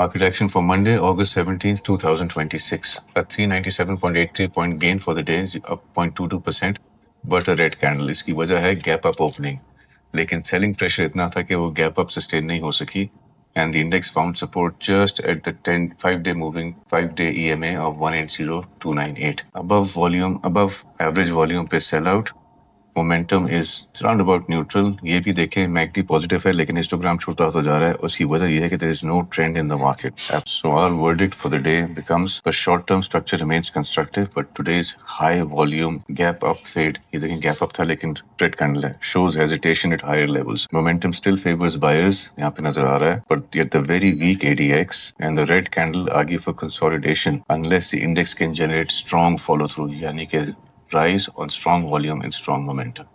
Market action for Monday, August 17th, 2026. A 397.83 point gain for the day, up 0.22%, but a red candle. इसकी वजह है gap up opening. लेकिन selling pressure इतना था कि वो gap up sustain नहीं हो सकी, and the index found support just at the 5-day EMA of 180298. Above average volume पे sell out. Momentum is round about neutral. ये भी देखें MACD positive है लेकिन histogram छोटा होता जा रहा है. उसकी वजह ये है कि there is no trend in the market. So our verdict for the day becomes the short-term structure remains constructive, but today's high volume gap up fade, ये देखें gap up था लेकिन red candle है, shows hesitation at higher levels. Momentum still favors buyers, यहाँ पे नजर आ रहा है, but yet the very weak ADX and the red candle argue for consolidation unless the index can generate strong follow-through, यानी कि rise on strong volume and strong momentum.